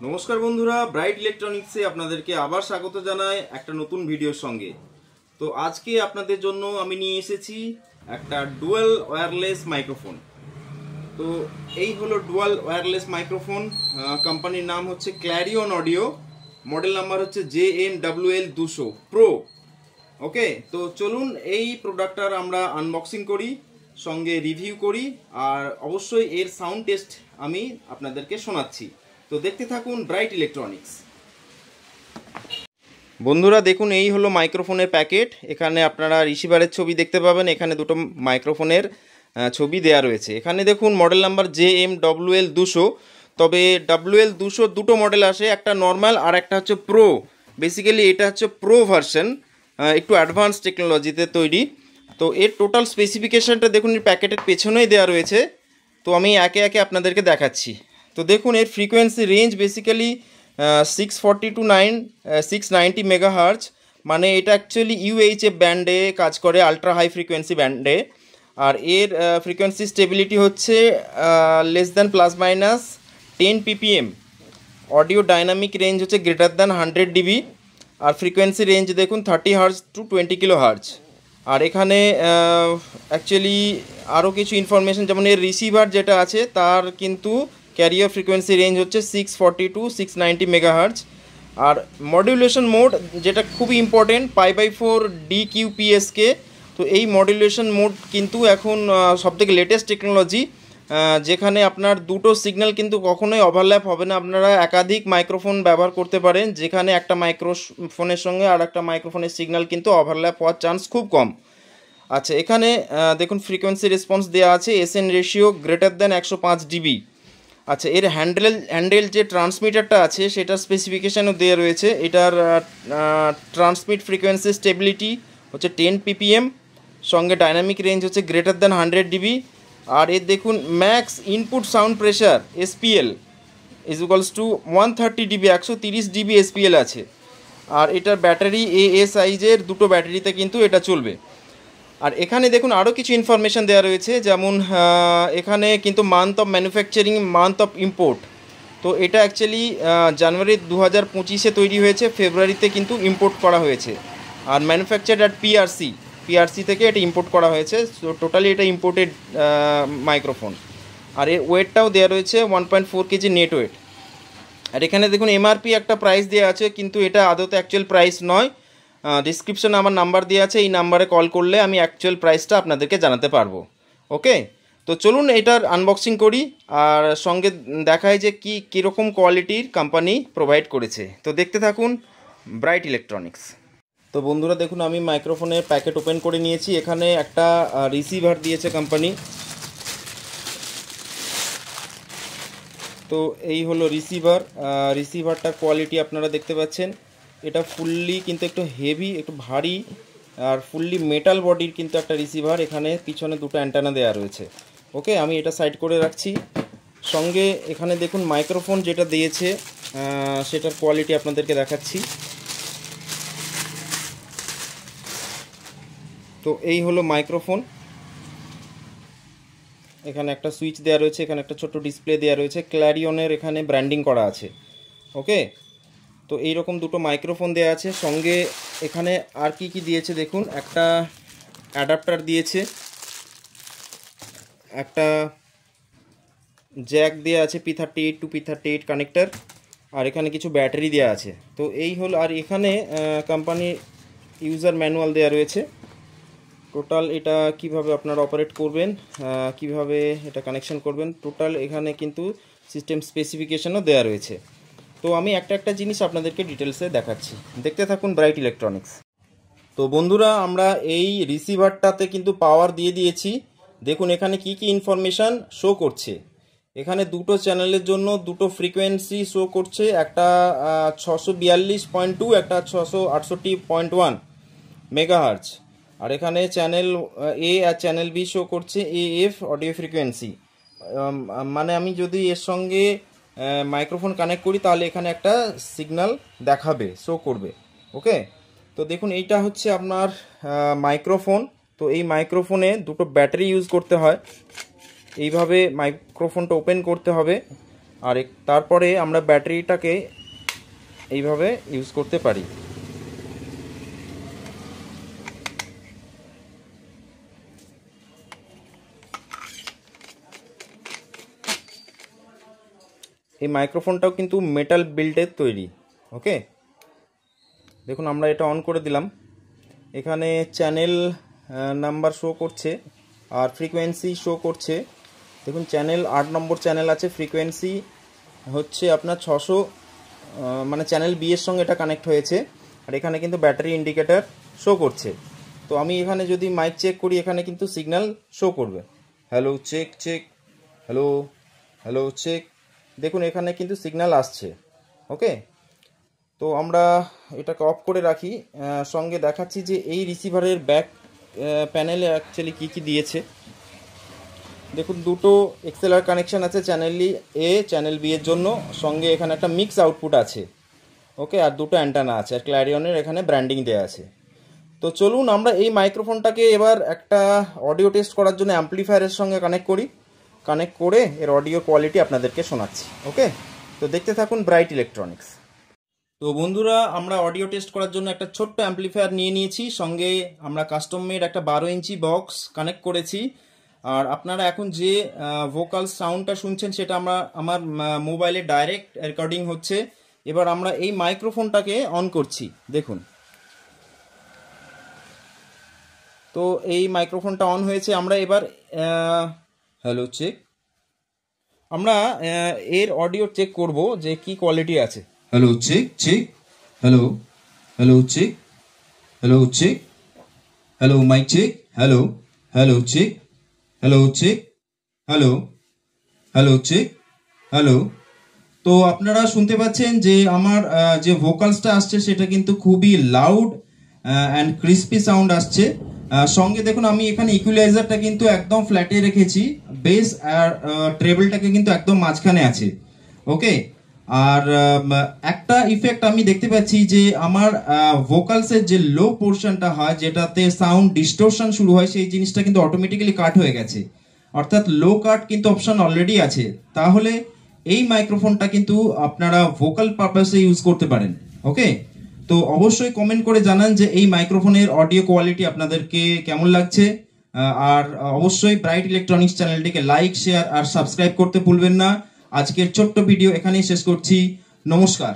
নমস্কার বন্ধুরা, ব্রাইট ইলেকট্রনিক্সে আপনাদেরকে আবার স্বাগত জানাই একটা নতুন ভিডিওর সঙ্গে। তো আজকে আপনাদের জন্য আমি নিয়ে এসেছি একটা ডুয়াল ওয়্যারলেস মাইক্রোফোন। তো এই হলো ডুয়াল ওয়্যারলেস মাইক্রোফোন। কোম্পানির নাম হচ্ছে ক্ল্যারিয়ন অডিও, মডেল নাম্বার হচ্ছে JMWL200 প্রো। ওকে, তো চলুন এই প্রোডাক্টটার আমরা আনবক্সিং করি, সঙ্গে রিভিউ করি, আর অবশ্যই এর সাউন্ড টেস্ট আমি আপনাদেরকে শোনাচ্ছি। তো দেখতে থাকুন ব্রাইট ইলেকট্রনিক্স। বন্ধুরা দেখুন, এই হলো মাইক্রোফোনের প্যাকেট। এখানে আপনারা রিসিভারের ছবি দেখতে পাবেন, এখানে দুটো মাইক্রোফোনের ছবি দেয়া রয়েছে। এখানে দেখুন মডেল নাম্বার JMWL200। তবে WL200 দুটো মডেল আসে, একটা নর্মাল আর একটা হচ্ছে প্রো। বেসিক্যালি এটা হচ্ছে প্রো ভার্সন, একটু অ্যাডভান্স টেকনোলজিতে তৈরি। তো এর টোটাল স্পেসিফিকেশানটা দেখুন এর প্যাকেটের পেছনেই দেওয়া রয়েছে। তো আমি একে একে আপনাদেরকে দেখাচ্ছি। তো দেখুন এর frequency range basically 640 to 690 megahertz, মানে এটা অ্যাকচুয়ালি UHF ব্যান্ডে কাজ করে, আলট্রা হাই ফ্রিকোয়েন্সি ব্যান্ডে। আর এর ফ্রিকোয়েন্সি স্টেবিলিটি হচ্ছে less than +- 10 ppm। Audio dynamic range হচ্ছে >100 dB। আর ফ্রিকোয়েন্সি রেঞ্জ দেখুন 30 হার্জ to 20 কিলো হার্জ। আর এখানে অ্যাকচুয়ালি আরও কিছু ইনফরমেশন, যেমন এর রিসিভার যেটা আছে তার কিন্তু ক্যারিয়ার ফ্রিকোয়েন্সি রেঞ্জ হচ্ছে 640 to 690 মেগাহার্জ। আর মডুলেশন মোড যেটা খুবই ইম্পর্টেন্ট, π/4 DQPSK। তো এই মডুলেশন মোড কিন্তু এখন সবথেকে লেটেস্ট টেকনোলজি, যেখানে আপনার দুটো সিগন্যাল কিন্তু কখনোই ওভারল্যাপ হবে না। আপনারা একাধিক মাইক্রোফোন ব্যবহার করতে পারেন, যেখানে একটা মাইক্রোফোনের সঙ্গে আর একটা মাইক্রোফোনের সিগন্যাল কিন্তু ওভারল্যাপ হওয়ার চান্স খুব কম। আচ্ছা, এখানে দেখুন ফ্রিকোয়েন্সি রেসপন্স দেওয়া আছে SN রেশিও >105 dB। আচ্ছা, এর হ্যান্ডেল যে ট্রান্সমিটারটা আছে সেটার স্পেসিফিকেশানও দেওয়া রয়েছে। এটার ট্রান্সমিট ফ্রিকোয়েন্সি স্টেবিলিটি হচ্ছে 10 ppm, সঙ্গে ডাইনামিক রেঞ্জ হচ্ছে >100 dB। আর এর দেখুন max input sound pressure SPL = 130 dB, 130 dB SPL আছে। আর এটার ব্যাটারি AA সাইজের দুটো ব্যাটারিতে কিন্তু এটা চলবে। আর এখানে দেখুন আরও কিছু ইনফরমেশান দেওয়া রয়েছে, যেমন এখানে কিন্তু month of manufacturing, month of import. তো এটা অ্যাকচুয়ালি জানুয়ারি 2025-এ তৈরি হয়েছে, ফেব্রুয়ারিতে কিন্তু ইম্পোর্ট করা হয়েছে। আর ম্যানুফ্যাকচার অ্যাট PRC থেকে এটা ইম্পোর্ট করা হয়েছে। সো টোটালি এটা ইম্পোর্টেড মাইক্রোফোন। আর এর ওয়েটটাও দেওয়া রয়েছে 1.4 কেজি নেট ওয়েট। আর এখানে দেখুন MRP একটা প্রাইস দেওয়া আছে, কিন্তু এটা আদতে অ্যাকচুয়াল প্রাইস নয়। ডিসক্রিপশনে আমার নাম্বার দেওয়া আছে, এই নাম্বারে কল করলে আমি অ্যাকচুয়াল প্রাইসটা আপনাদেরকে জানাতে পারবো। ওকে, তো চলুন এটার আনবক্সিং করি, আর সঙ্গে দেখায় যে কীরকম কোয়ালিটির কোম্পানি প্রোভাইড করেছে। তো দেখতে থাকুন ব্রাইট ইলেকট্রনিক্স। তো বন্ধুরা দেখুন, আমি মাইক্রোফোনের প্যাকেট ওপেন করে নিয়েছি। এখানে একটা রিসিভার দিয়েছে কোম্পানি। তো এই হলো রিসিভারটার কোয়ালিটি আপনারা দেখতে পাচ্ছেন। এটা ফুললি কিন্তু একটু হেভি, একটু ভারী, আর ফুললি মেটাল বডির কিন্তু একটা রিসিভার। এখানে পিছনে দুটো অ্যান্টেনা দেওয়া রয়েছে। ওকে, আমি এটা সাইড করে রাখছি। সঙ্গে এখানে দেখুন মাইক্রোফোন যেটা দিয়েছে সেটার কোয়ালিটি আপনাদেরকে দেখাচ্ছি। তো এই হলো মাইক্রোফোন। এখানে একটা সুইচ দেওয়া রয়েছে, এখানে একটা ছোট্ট ডিসপ্লে দেওয়া রয়েছে, ক্ল্যারিয়নের এখানে ব্র্যান্ডিং করা আছে। ওকে, তো এইরকম দুটো মাইক্রোফোন দেওয়া আছে। সঙ্গে এখানে আর কি দিয়েছে দেখুন, একটা অ্যাডাপ্টার দিয়েছে, একটা জ্যাক দেওয়া আছে P38 to P38 কানেক্টার, আর এখানে কিছু ব্যাটারি দেওয়া আছে। তো এই হলো, আর এখানে কোম্পানি ইউজার ম্যানুয়াল দেওয়া রয়েছে। টোটাল এটা কিভাবে আপনারা অপারেট করবেন, কিভাবে এটা কানেকশন করবেন, টোটাল এখানে কিন্তু সিস্টেম স্পেসিফিকেশনও দেওয়া রয়েছে। তো আমি একটা জিনিস আপনাদেরকে ডিটেলসে দেখাচ্ছি, দেখতে থাকুন ব্রাইট ইলেকট্রনিক্স। তো বন্ধুরা, আমরা এই রিসিভারটাতে কিন্তু পাওয়ার দিয়ে দিয়েছি। দেখুন এখানে কি ইনফরমেশান শো করছে। এখানে দুটো চ্যানেলের জন্য দুটো ফ্রিকোয়েন্সি শো করছে, একটা 642.2, একটা 668.1 মেগাহার্জ। আর এখানে চ্যানেল A আর চ্যানেল B শো করছে AF অডিও ফ্রিকোয়েন্সি। মানে আমি যদি এর সঙ্গে মাইক্রোফোন কানেক্ট করি তাহলে এখানে একটা সিগন্যাল দেখাবে, শো করবে। ওকে, তো দেখুন এইটা হচ্ছে আপনার মাইক্রোফোন। তো এই মাইক্রোফোনে দুটো ব্যাটারি ইউজ করতে হয়। এইভাবে মাইক্রোফোনটা ওপেন করতে হবে, আর তারপরে আমরা ব্যাটারিটাকে এইভাবে ইউজ করতে পারি। এই মাইক্রোফোনটাও কিন্তু মেটাল বিল্ডের তৈরি। ওকে, দেখুন আমরা এটা অন করে দিলাম, এখানে চ্যানেল নাম্বার শো করছে আর ফ্রিকোয়েন্সি শো করছে। দেখুন চ্যানেল 8 নম্বর চ্যানেল আছে, ফ্রিকোয়েন্সি হচ্ছে আপনার 600, মানে চ্যানেল বি এর সঙ্গে এটা কানেক্ট হয়েছে। আর এখানে কিন্তু ব্যাটারি ইন্ডিকেটর শো করছে। তো আমি এখানে যদি মাইক চেক করি, এখানে কিন্তু সিগন্যাল শো করবে, hello check check, hello hello check. দেখুন এখানে কিন্তু সিগন্যাল আসছে। ওকে, তো আমরা এটাকে অফ করে রাখি। সঙ্গে দেখাচ্ছি যে এই রিসিভারের ব্যাক প্যানেলে অ্যাকচুয়ালি কী কী দিয়েছে। দেখুন দুটো এক্সএলআর কানেকশান আছে, চ্যানেল এ চ্যানেল বি এর জন্য। সঙ্গে এখানে একটা মিক্স আউটপুট আছে। ওকে, আর দুটো অ্যান্টানা আছে, আর ক্ল্যারিয়নের এখানে ব্র্যান্ডিং দেওয়া আছে। তো চলুন আমরা এই মাইক্রোফোনটাকে এবার একটা অডিও টেস্ট করার জন্য অ্যাম্পলিফায়ারের সঙ্গে কানেক্ট করি। কানেক্ট করে এর অডিও কোয়ালিটি আপনাদেরকে শোনাচ্ছি। ওকে, তো দেখতে থাকুন ব্রাইট ইলেকট্রনিক্স। তো বন্ধুরা, আমরা অডিও টেস্ট করার জন্য একটা ছোট্ট অ্যাম্পলিফায়ার নিয়ে নিয়েছি। সঙ্গে আমরা কাস্টম মেড একটা 12 ইঞ্চি বক্স কানেক্ট করেছি। আর আপনারা এখন যে ভোকাল সাউন্ডটা শুনছেন সেটা আমার মোবাইলে ডাইরেক্ট রেকর্ডিং হচ্ছে। এবার আমরা এই মাইক্রোফোনটাকে অন করছি, দেখুন। তো এই মাইক্রোফোনটা অন হয়েছে। আমরা এবার হ্যালো চেক, আমরা এর অডিও চেক করব যে কি কোয়ালিটি আছে। Hello check check, hello hello check, hello check, hello mic check, hello hello check, hello check, hello hello check, hello. তো আপনারা শুনতে পাচ্ছেন যে আমার যে ভোকালসটা আসছে সেটা কিন্তু খুবই লাউড অ্যান্ড ক্রিস্পি সাউন্ড আসছে। সঙ্গে দেখুন আমি এখানে ইকুয়ালাইজারটা কিন্তু একদম ফ্ল্যাটে রেখেছি, বেস আর ট্রেবলটাকে কিন্তু একদম মাঝখানে আছে। ওকে, আর একটা ইফেক্ট আমি দেখতে পাচ্ছি যে আমার ভোকালসের যে লো পোর্শনটা হয়, যেটাতে সাউন্ড ডিস্টোরশন শুরু হয়, সেই জিনিসটা কিন্তু অটোমেটিক্যালি কাট হয়ে গেছে। অর্থাৎ লো কাট কিন্তু অপশন অলরেডি আছে। তাহলে এই মাইক্রোফোনটা কিন্তু আপনারা ভোকাল পারপাসে ইউজ করতে পারেন। ওকে, তো অবশ্যই কমেন্ট করে জানান যে এই মাইক্রোফোনের অডিও কোয়ালিটি আপনাদেরকে কেমন লাগছে। আর অবশ্যই ব্রাইট ইলেকট্রনিক্স চ্যানেলটিকে লাইক, শেয়ার আর সাবস্ক্রাইব করতে ভুলবেন না। আজকের ছোট্ট ভিডিও এখানেই শেষ করছি। নমস্কার।